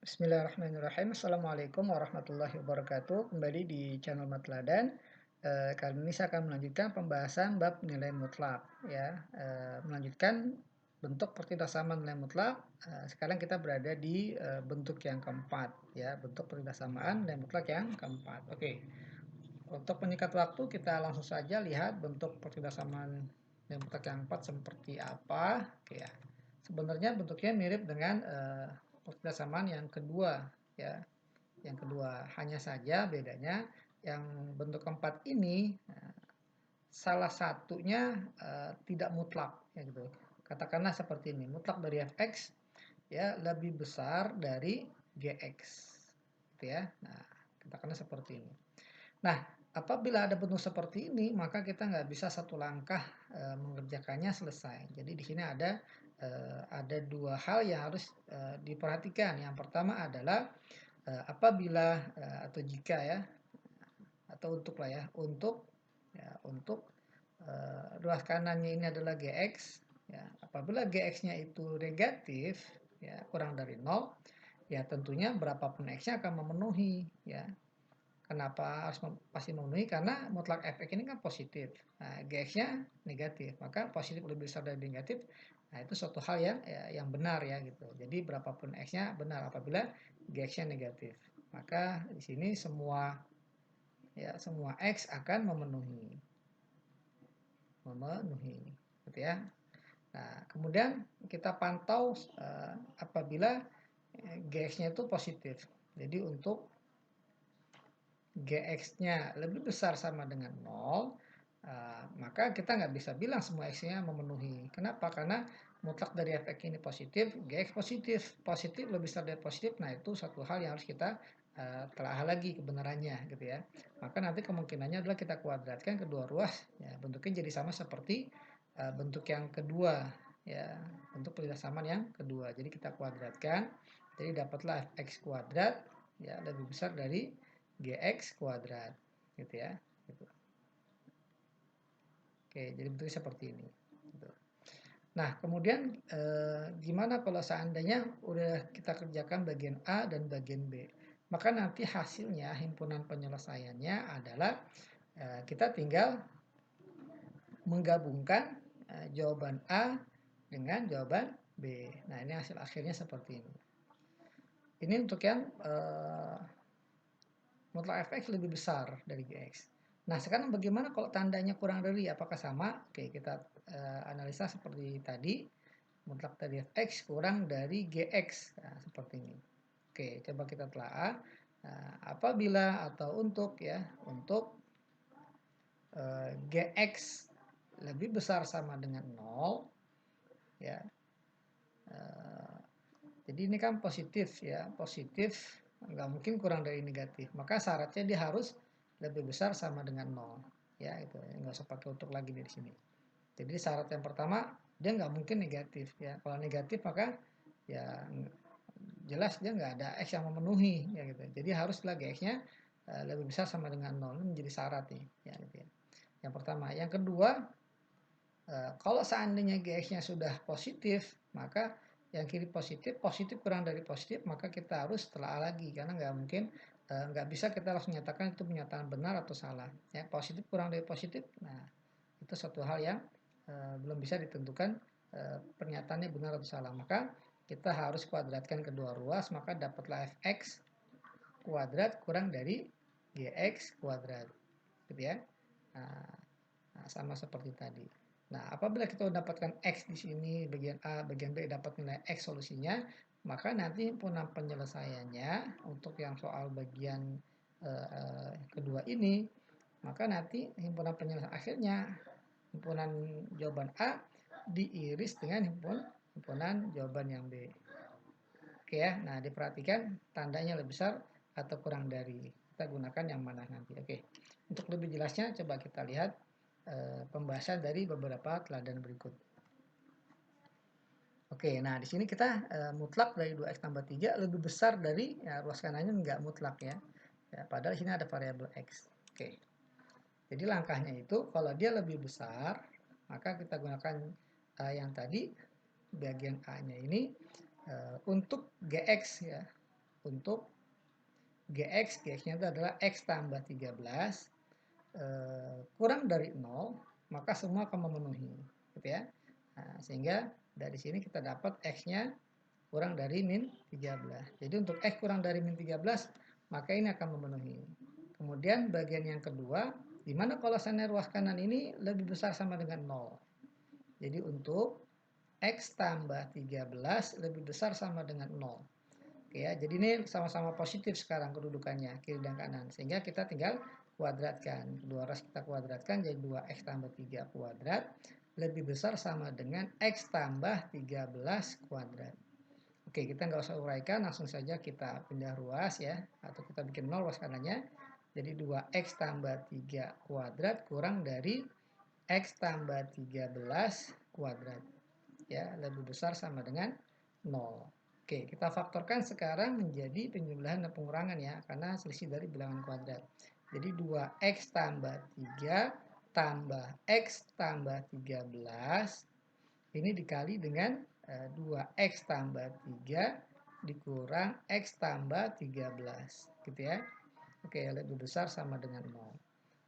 Bismillahirrahmanirrahim. Assalamualaikum warahmatullahi wabarakatuh. Kembali di channel Matladan. Kali ini saya akan melanjutkan pembahasan bab nilai mutlak. Ya, melanjutkan bentuk pertindasamaan nilai mutlak. Sekarang kita berada di bentuk yang keempat. Ya, bentuk pertindasamaan nilai mutlak yang keempat. Oke. Untuk menyikat waktu, kita langsung saja lihat bentuk pertindasamaan nilai mutlak yang keempat seperti apa. Oke ya. Sebenarnya bentuknya mirip dengan persamaan yang kedua, ya. Yang kedua, hanya saja bedanya yang bentuk keempat ini salah satunya tidak mutlak, ya gitu. Katakanlah seperti ini, mutlak dari fx ya lebih besar dari gx, gitu ya. Nah, katakanlah seperti ini. Nah, apabila ada bentuk seperti ini, maka kita nggak bisa satu langkah mengerjakannya selesai. Jadi di sini ada dua hal yang harus diperhatikan. Yang pertama adalah apabila atau jika ya, atau untuk lah ya, untuk ruas kanannya ini adalah gx. Ya, apabila gx-nya itu negatif, ya kurang dari 0, ya tentunya berapapun x-nya akan memenuhi, ya. Kenapa harus pasti memenuhi? Karena mutlak efek ini kan positif. Nah, GX-nya negatif, maka positif lebih besar dari negatif. Nah, itu suatu hal yang benar ya gitu. Jadi berapapun X-nya benar apabila GX-nya negatif. Maka di sini semua X akan memenuhi gitu ya. Nah, kemudian kita pantau apabila GX-nya itu positif. Jadi untuk GX-nya lebih besar sama dengan 0, maka kita nggak bisa bilang semua X-nya memenuhi. Kenapa? Karena mutlak dari efek ini positif, GX positif. Positif lebih besar dari positif, nah itu satu hal yang harus kita telah lagi kebenarannya gitu ya. Maka nanti kemungkinannya adalah kita kuadratkan kedua ruas, ya, bentuknya jadi sama seperti bentuk yang kedua, ya, bentuk persamaan yang kedua. Jadi kita kuadratkan, jadi dapatlah fx kuadrat ya lebih besar dari gx kuadrat, gitu ya. Gitu. Oke, jadi bentuknya seperti ini. Gitu. Nah, kemudian gimana kalau seandainya udah kita kerjakan bagian A dan bagian B? Maka nanti hasilnya, himpunan penyelesaiannya adalah kita tinggal menggabungkan jawaban A dengan jawaban B. Nah, ini hasil akhirnya seperti ini. Ini untuk yang mutlak fx lebih besar dari gx. Nah, sekarang bagaimana kalau tandanya kurang dari? Apakah sama? Oke, kita analisa seperti tadi. Mutlak dari fx kurang dari gx. Nah, seperti ini. Oke, coba kita telaah. Nah, apabila atau untuk ya, untuk gx lebih besar sama dengan 0, ya. Jadi ini kan positif ya, positif nggak mungkin kurang dari negatif. Maka syaratnya dia harus lebih besar sama dengan 0. Ya, itu nggak usah pakai untuk lagi di sini. Jadi syarat yang pertama dia nggak mungkin negatif ya. Kalau negatif maka ya jelas dia nggak ada x yang memenuhi ya gitu. Jadi haruslah gx-nya lebih besar sama dengan 0. Ini menjadi syarat nih ya gitu ya. Yang pertama, yang kedua, kalau seandainya gx-nya sudah positif, maka yang kiri positif, positif kurang dari positif, maka kita harus telah lagi karena nggak mungkin, nggak bisa kita langsung nyatakan itu pernyataan benar atau salah. Ya, positif kurang dari positif, nah itu suatu hal yang belum bisa ditentukan pernyataannya benar atau salah. Maka kita harus kuadratkan kedua ruas, maka dapatlah fx kuadrat kurang dari gx kuadrat, gitu ya. Nah, sama seperti tadi. Nah, apabila kita mendapatkan X di sini, bagian A, bagian B dapat nilai X solusinya, maka nanti himpunan penyelesaiannya untuk yang soal bagian kedua ini, maka nanti himpunan penyelesaian akhirnya, himpunan jawaban A diiris dengan himpunan jawaban yang B. Oke ya, nah diperhatikan tandanya lebih besar atau kurang dari. Kita gunakan yang mana nanti. Oke, untuk lebih jelasnya coba kita lihat pembahasan dari beberapa teladan berikut. Oke, nah di sini kita mutlak dari 2x tambah 3 lebih besar dari, ya, ruas kanannya nggak mutlak ya. Ya, padahal di sini ada variabel x. Oke, jadi langkahnya itu kalau dia lebih besar, maka kita gunakan yang tadi bagian A-nya ini untuk gx ya. untuk gx-nya itu adalah x tambah 13 kurang dari 0, maka semua akan memenuhi, gitu ya. Nah, sehingga dari sini kita dapat x-nya kurang dari min 13. Jadi untuk x kurang dari min 13, maka ini akan memenuhi. Kemudian bagian yang kedua, di mana kalau seandainya ruas kanan ini lebih besar sama dengan 0. Jadi untuk x tambah 13 lebih besar sama dengan 0. Oke ya, jadi ini sama-sama positif sekarang kedudukannya, kiri dan kanan. Sehingga kita tinggal kuadratkan. Kedua ruas kita kuadratkan jadi 2x tambah 3 kuadrat lebih besar sama dengan x tambah 13 kuadrat. Oke, kita nggak usah uraikan, langsung saja kita pindah ruas ya, atau kita bikin 0 ruas kanannya. Jadi 2x tambah 3 kuadrat kurang dari x tambah 13 kuadrat. Ya, lebih besar sama dengan 0. Oke, kita faktorkan sekarang menjadi penjumlahan dan pengurangan ya, karena selisih dari bilangan kuadrat. Jadi 2x tambah 3 tambah x tambah 13 ini dikali dengan 2x tambah 3 dikurang x tambah 13. Gitu ya. Oke, lebih besar sama dengan 0.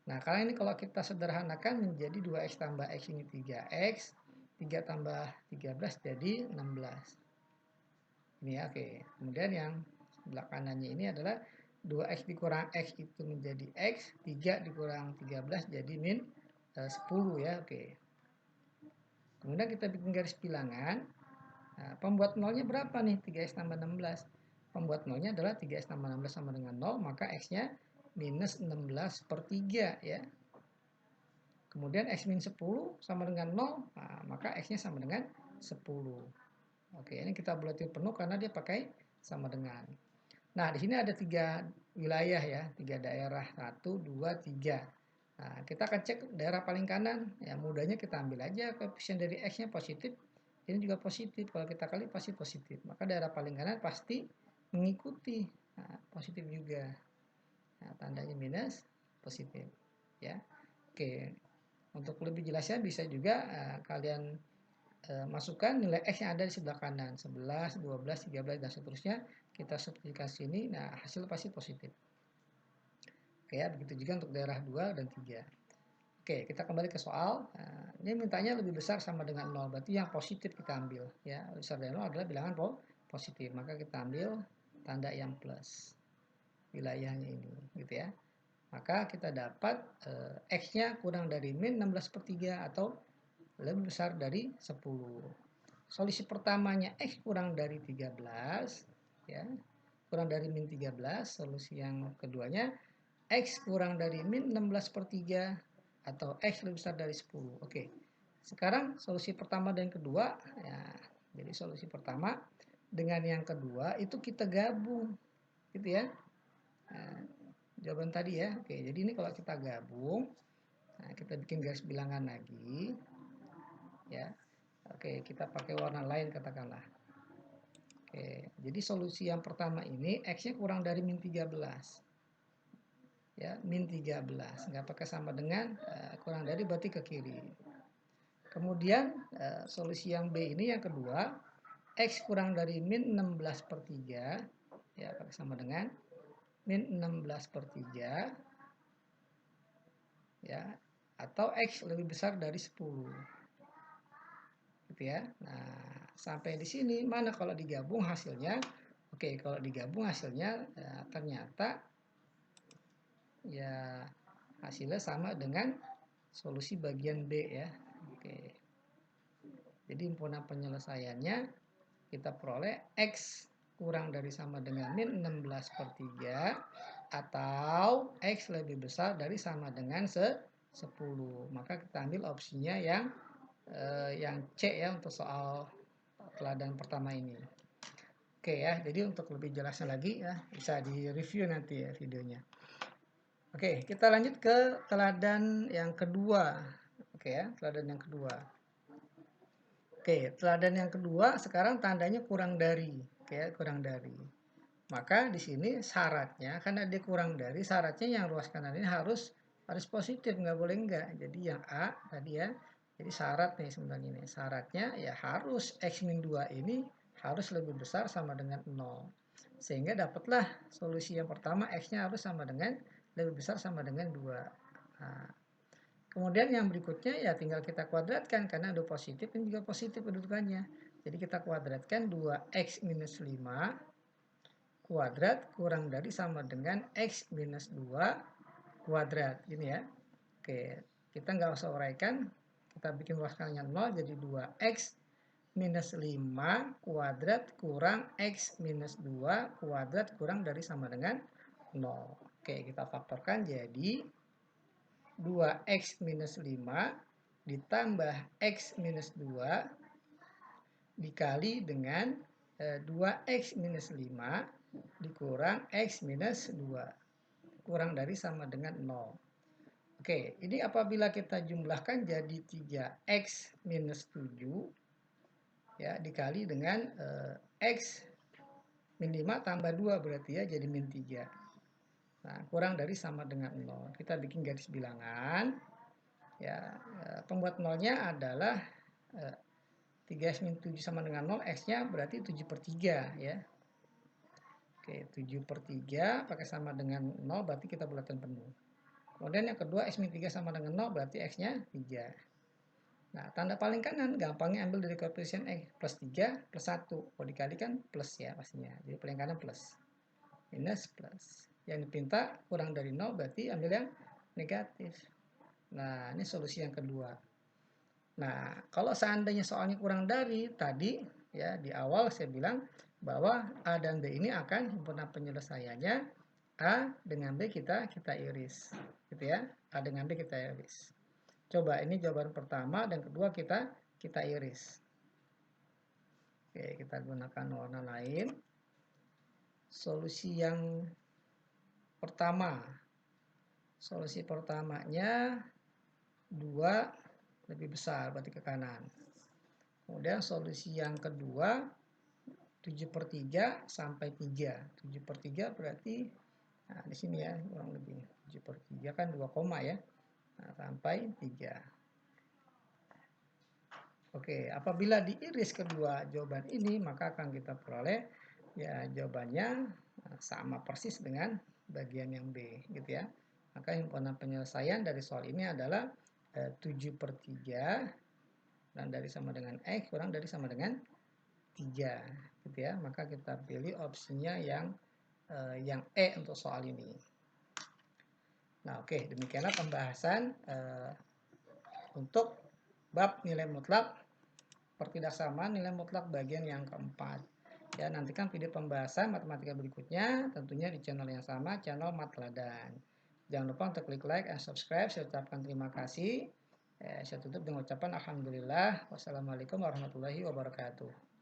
Nah, kali ini kalau kita sederhanakan menjadi 2x tambah x ini 3x, 3 tambah 13 jadi 16. Ini ya, oke. Kemudian yang sebelah kanannya ini adalah 2x dikurang x itu menjadi x, 3 dikurang 13 jadi min 10 ya, oke. Kemudian kita bikin garis bilangan. Nah, pembuat nolnya berapa nih? 3x tambah 16. Pembuat nolnya adalah 3x tambah 16 sama dengan 0, maka x-nya minus 16 per 3 ya. Kemudian x min 10 sama dengan 0, nah, maka x-nya sama dengan 10. Oke, ini kita bulatin penuh karena dia pakai sama dengan. Nah, di sini ada 3 wilayah ya, 3 daerah, 1, 2, 3. Nah, kita akan cek daerah paling kanan. Ya, mudahnya kita ambil aja koefisien dari x-nya positif. Ini juga positif. Kalau kita kali pasti positif. Maka daerah paling kanan pasti mengikuti. Nah, positif juga. Nah, tandanya minus positif. Ya. Oke. Untuk lebih jelasnya bisa juga kalian masukkan nilai x yang ada di sebelah kanan. 11, 12, 13, dan seterusnya. Kita substitusi ini. Nah, hasil pasti positif. Oke ya, begitu juga untuk daerah 2 dan 3. Oke, kita kembali ke soal. Nah, ini mintanya lebih besar sama dengan 0, berarti yang positif kita ambil. Ya, besar dari 0 adalah bilangan positif, maka kita ambil tanda yang plus wilayahnya ini, gitu ya. Maka kita dapat x-nya kurang dari min 16 per 3 atau lebih besar dari 10. Solusi pertamanya x kurang dari 13, ya, kurang dari min 13. Solusi yang keduanya x kurang dari min 16 per 3 atau x lebih besar dari 10. Oke. Sekarang solusi pertama dan kedua ya. Jadi solusi pertama dengan yang kedua itu kita gabung. Gitu ya. Nah, jawaban tadi ya. Oke, jadi ini kalau kita gabung, nah kita bikin garis bilangan lagi. Ya. Oke, kita pakai warna lain katakanlah. Oke, jadi solusi yang pertama ini x-nya kurang dari min 13. Ya, min 13 nggak pakai sama dengan kurang dari berarti ke kiri. Kemudian solusi yang B ini yang kedua, x kurang dari min 16 per 3 ya pakai sama dengan min 16 per 3 ya, atau x lebih besar dari 10 gitu ya. Nah, sampai di sini mana kalau digabung hasilnya? Oke, kalau digabung hasilnya ternyata ya hasilnya sama dengan solusi bagian B ya. Oke. Jadi himpunan penyelesaiannya kita peroleh x kurang dari sama dengan min 16 per 3 atau x lebih besar dari sama dengan 10. Maka kita ambil opsinya yang C ya untuk soal teladan pertama ini. Oke ya, jadi untuk lebih jelasnya lagi ya bisa di review nanti ya videonya. Oke, kita lanjut ke teladan yang kedua. Oke ya, teladan yang kedua. Oke, teladan yang kedua sekarang tandanya kurang dari. Oke ya, kurang dari. Maka di sini syaratnya, karena dia kurang dari, syaratnya yang ruas kanan ini harus positif, nggak boleh enggak. Jadi yang A tadi ya, jadi syarat nih sebenarnya ini. Syaratnya ya harus x min 2 ini harus lebih besar sama dengan 0. Sehingga dapatlah solusi yang pertama, X-nya harus sama dengan, lebih besar sama dengan 2. Nah, kemudian yang berikutnya ya tinggal kita kuadratkan, karena ada positif dan juga positif kedudukannya. Jadi kita kuadratkan 2X minus 5 kuadrat kurang dari sama dengan X minus 2 kuadrat. Ini ya. Oke, kita nggak usah uraikan. Kita bikin luas kalinya 0, jadi 2X minus 5 kuadrat kurang X minus 2 kuadrat kurang dari sama dengan 0. Oke, kita faktorkan jadi 2X minus 5 ditambah X minus 2 dikali dengan 2X minus 5 dikurang X minus 2 kurang dari sama dengan 0. Oke, ini apabila kita jumlahkan jadi 3X minus 7 ya dikali dengan X min 5 tambah 2 berarti ya jadi min 3. Nah, kurang dari sama dengan 0. Kita bikin garis bilangan. Ya, pembuat nolnya adalah 3x min 7 sama dengan 0, x-nya berarti 7/3 ya. Oke, 7/3 pakai sama dengan 0 berarti kita bulatkan penuh. Kemudian yang kedua, x min 3 sama dengan 0 berarti x-nya 3. Nah, tanda paling kanan gampangnya ambil dari koefisien x, plus 3 plus 1. Kalau dikalikan plus ya pastinya. Jadi paling kanan plus. Minus plus. Yang dipinta kurang dari 0 berarti ambil yang negatif. Nah, ini solusi yang kedua. Nah, kalau seandainya soalnya kurang dari tadi, ya di awal saya bilang bahwa A dan B ini akan himpunan penyelesaiannya A dengan B kita iris, gitu ya. A dengan B kita iris. Coba ini jawaban pertama dan kedua kita iris. Oke, kita gunakan warna lain. Solusi yang pertama. Solusi pertamanya 2 lebih besar, berarti ke kanan. Kemudian solusi yang kedua 7/3 sampai 3. 7/3 berarti nah di sini ya kurang lebih 7/3 kan 2 koma ya. Nah, sampai 3. Oke, apabila diiris kedua jawaban ini maka akan kita peroleh ya jawabannya sama persis dengan bagian yang B gitu ya. Maka himpunan penyelesaian dari soal ini adalah 7/3 dan dari sama dengan X kurang dari sama dengan 3 gitu ya. Maka kita pilih opsinya yang E untuk soal ini. Nah, oke, demikianlah pembahasan untuk bab nilai mutlak pertidaksamaan nilai mutlak bagian yang keempat. Ya, nantikan video pembahasan matematika berikutnya tentunya di channel yang sama, channel Matladan. Jangan lupa untuk klik like dan subscribe. Saya ucapkan terima kasih. Saya tutup dengan ucapan alhamdulillah. Wassalamualaikum warahmatullahi wabarakatuh.